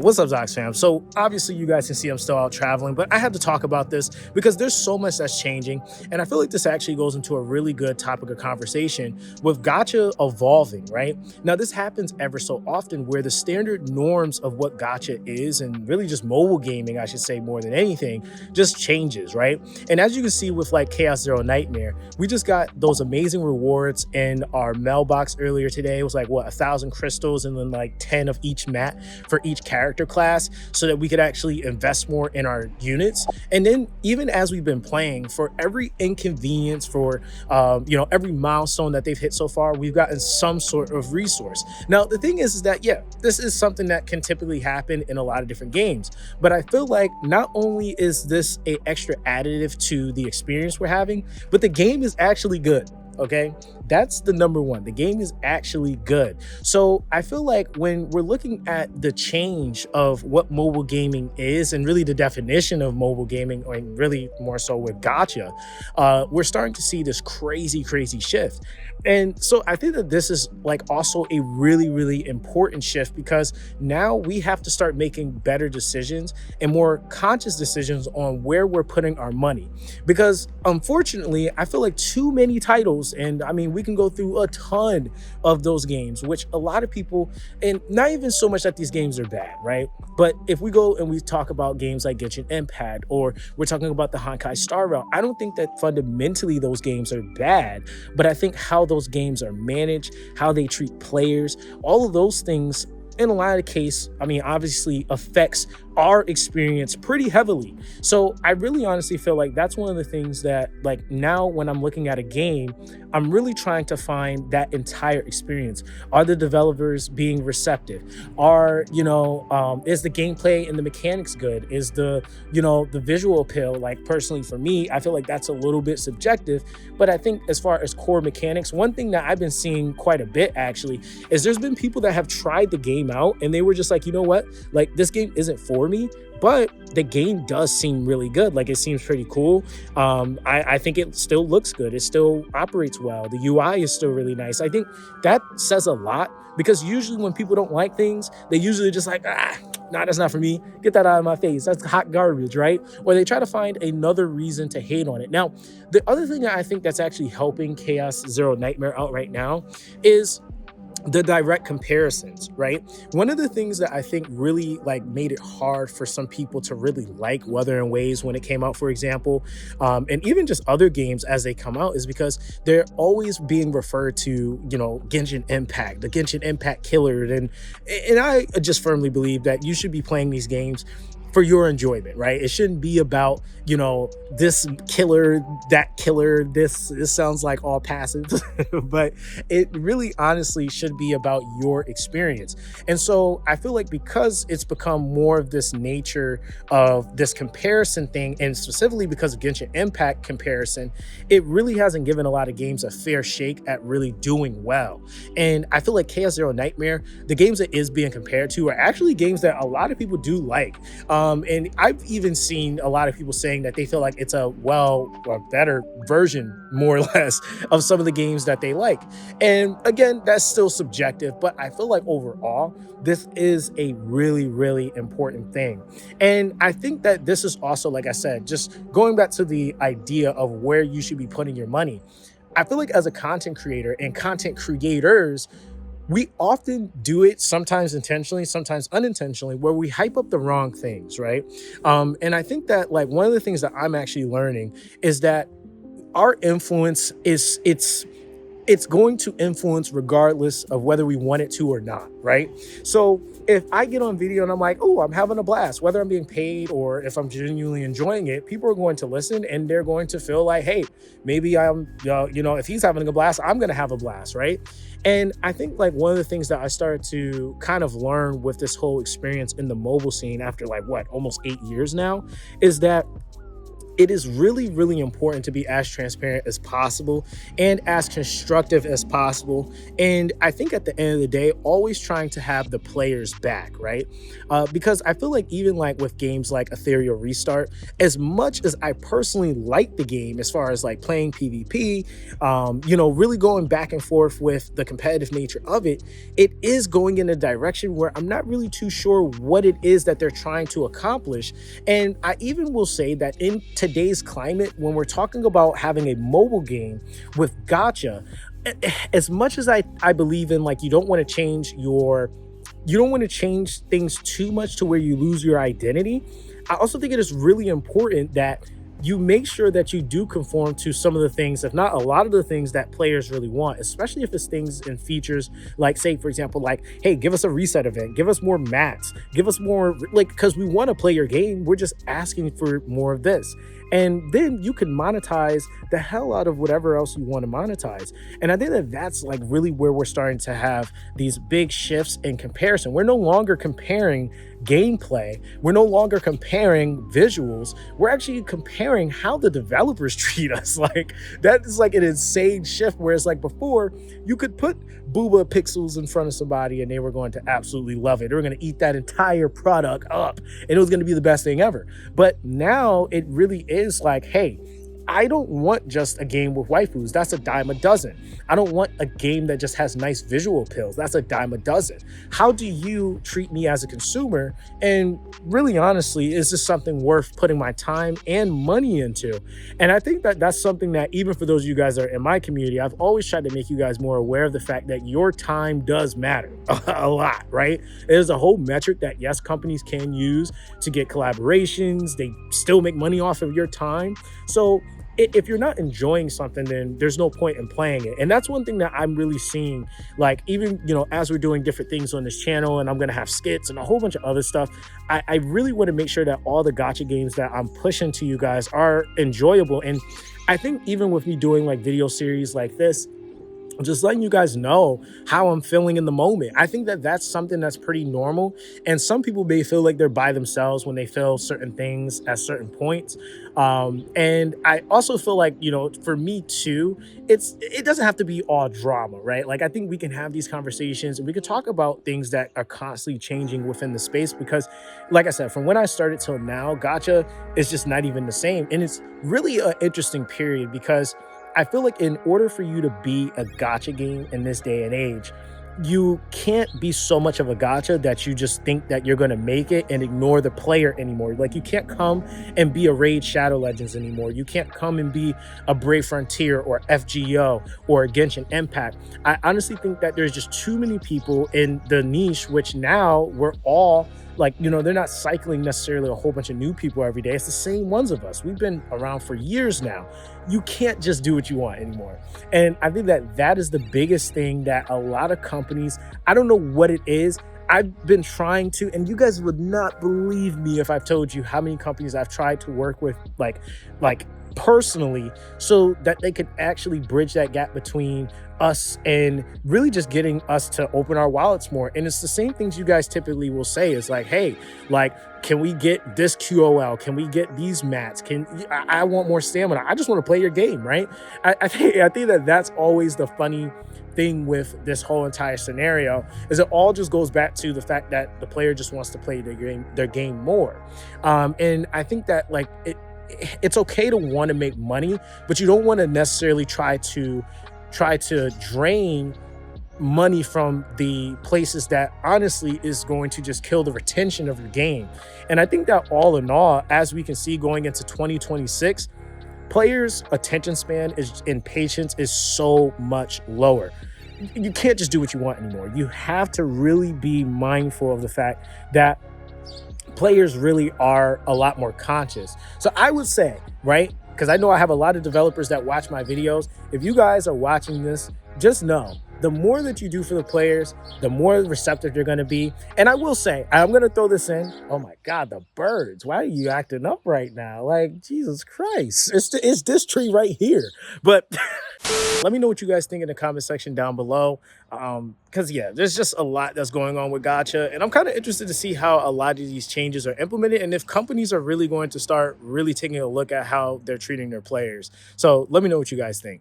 What's up, Zox fam? So obviously you guys can see I'm still out traveling, but I had to talk about this because there's so much that's changing. And I feel like this actually goes into a really good topic of conversation with gacha evolving, right? Now, this happens ever so often where the standard norms of what gacha is, and really just mobile gaming, I should say more than anything, just changes, right? And as you can see with like Chaos Zero Nightmare, we just got those amazing rewards in our mailbox earlier today. It was like, what, 1,000 crystals and then like 10 of each mat for each character class so that we could actually invest more in our units. And then even as we've been playing, for every inconvenience, for every milestone that they've hit so far, we've gotten some sort of resource. Now the thing is that this is something that can typically happen in a lot of different games, but I feel like not only is this a extra additive to the experience we're having, but the game is actually good. Okay, that's the number one. The game is actually good. So I feel like when we're looking at the change of what mobile gaming is and really the definition of mobile gaming, or really more so with gacha, we're starting to see this crazy shift. And so I think that this is like also a really important shift, because now we have to start making better decisions and more conscious decisions on where we're putting our money. Because unfortunately, I feel like too many titles, and I mean, we can go through a ton of those games, which a lot of people, and not even so much that these games are bad, right? But if we go and we talk about games like Genshin Impact, or we're talking about the Honkai Star Rail, I don't think that fundamentally those games are bad, but I think how those games are managed, how they treat players, all of those things in a lot of cases, I mean, obviously affects our experience pretty heavily. So I really honestly feel like that's one of the things that, like, now when I'm looking at a game, I'm really trying to find that entire experience. Are the developers being receptive? Are, is the gameplay and the mechanics good? Is the visual appeal, like, personally for me, I feel like that's a little bit subjective, but I think as far as core mechanics, one thing that I've been seeing quite a bit actually is there's been people that have tried the game out and they were just like, you know what, like, this game isn't for me, but the game does seem really good. Like, it seems pretty cool. I think it still looks good. It still operates well. The UI is still really nice. I think that says a lot, because usually when people don't like things, they usually just like, nah, that's not for me. Get that out of my face. That's hot garbage, right? Or they try to find another reason to hate on it. Now, the other thing that I think that's actually helping Chaos Zero Nightmare out right now is the direct comparisons, right? One of the things that I think really like made it hard for some people to really like Wuthering Waves when it came out, for example, and even just other games as they come out, is because they're always being referred to, Genshin Impact, the Genshin Impact killer. And I just firmly believe that you should be playing these games for your enjoyment, right? It shouldn't be about, this killer, that killer. This sounds like all passive, but it really honestly should be about your experience. And so I feel like because it's become more of this nature of this comparison thing, and specifically because of Genshin Impact comparison, it really hasn't given a lot of games a fair shake at really doing well. And I feel like Chaos Zero Nightmare, the games that is being compared to, are actually games that a lot of people do like. And I've even seen a lot of people saying that they feel like it's a better version, more or less, of some of the games that they like. And again, that's still subjective, but I feel like overall, this is a really important thing. And I think that this is also, like I said, just going back to the idea of where you should be putting your money. I feel like as a content creator and content creators, we often do it, sometimes intentionally, sometimes unintentionally, where we hype up the wrong things, right? And I think that, like, one of the things that I'm actually learning is that our influence it's going to influence regardless of whether we want it to or not, right? So if I get on video and I'm like, oh, I'm having a blast, whether I'm being paid or if I'm genuinely enjoying it, people are going to listen and they're going to feel like, hey, maybe I'm, if he's having a blast, I'm going to have a blast, right? And I think, like, one of the things that I started to kind of learn with this whole experience in the mobile scene after, like, almost 8 years now, is that it is really, really important to be as transparent as possible and as constructive as possible. And I think at the end of the day, always trying to have the players back, right? Because I feel like even like with games like Ethereal Restart, as much as I personally like the game as far as like playing PvP, really going back and forth with the competitive nature of it, it is going in a direction where I'm not really too sure what it is that they're trying to accomplish. And I even will say that in today's climate, when we're talking about having a mobile game with gacha, as much as I believe in like you don't want to change things too much to where you lose your identity. I also think it is really important that you make sure that you do conform to some of the things, if not a lot of the things that players really want, especially if it's things and features like, say, for example, like, hey, give us a reset event, give us more mats, give us more, like, because we want to play your game. We're just asking for more of this. And then you can monetize the hell out of whatever else you want to monetize. And I think that that's like really where we're starting to have these big shifts in comparison. We're no longer comparing gameplay. We're no longer comparing visuals. We're actually comparing how the developers treat us. Like that is like an insane shift. Whereas like before, you could put booba pixels in front of somebody and they were going to absolutely love it. They were going to eat that entire product up and it was going to be the best thing ever. But now it really is like, hey, I don't want just a game with waifus. That's a dime a dozen. I don't want a game that just has nice visual appeals. That's a dime a dozen. How do you treat me as a consumer? And really, honestly, is this something worth putting my time and money into? And I think that that's something that even for those of you guys that are in my community, I've always tried to make you guys more aware of the fact that your time does matter a lot, right? There's a whole metric that, yes, companies can use to get collaborations. They still make money off of your time. So if you're not enjoying something, then there's no point in playing it. And that's one thing that I'm really seeing, like even, as we're doing different things on this channel and I'm going to have skits and a whole bunch of other stuff, I really want to make sure that all the gacha games that I'm pushing to you guys are enjoyable. And I think even with me doing like video series like this, just letting you guys know how I'm feeling in the moment. I think that that's something that's pretty normal. And some people may feel like they're by themselves when they feel certain things at certain points. And I also feel like, for me too, it doesn't have to be all drama, right? Like I think we can have these conversations and we can talk about things that are constantly changing within the space because, like I said, from when I started till now, gacha is just not even the same. And it's really an interesting period because I feel like in order for you to be a gacha game in this day and age, you can't be so much of a gacha that you just think that you're going to make it and ignore the player anymore. Like you can't come and be a Raid Shadow Legends anymore. You can't come and be a Brave Frontier or FGO or a Genshin Impact. I honestly think that there's just too many people in the niche, which now we're all like, they're not cycling necessarily a whole bunch of new people every day. It's the same ones of us. We've been around for years now. You can't just do what you want anymore. And I think that that is the biggest thing that a lot of companies, I don't know what it is. I've been trying to, and you guys would not believe me if I've told you how many companies I've tried to work with, like personally, so that they could actually bridge that gap between us and really just getting us to open our wallets more. And it's the same things you guys typically will say. It's like, hey, like, can we get this QOL? Can we get these mats? I want more stamina. I just want to play your game, right? I think that that's always the funny thing with this whole entire scenario is it all just goes back to the fact that the player just wants to play their game more. And I think that like it's okay to want to make money, but you don't want to necessarily try to drain money from the places that honestly is going to just kill the retention of your game. And I think that all in all, as we can see going into 2026, players' attention span and patience is so much lower. You can't just do what you want anymore. You have to really be mindful of the fact that players really are a lot more conscious. So I would say, right, because I know I have a lot of developers that watch my videos. If you guys are watching this, just know the more that you do for the players, the more receptive you're going to be. And I will say, I'm going to throw this in. Oh my God, the birds. Why are you acting up right now? Like, Jesus Christ. It's this tree right here. But Let me know what you guys think in the comment section down below. Because yeah, there's just a lot that's going on with gacha, and I'm kind of interested to see how a lot of these changes are implemented, and if companies are really going to start really taking a look at how they're treating their players. So let me know what you guys think.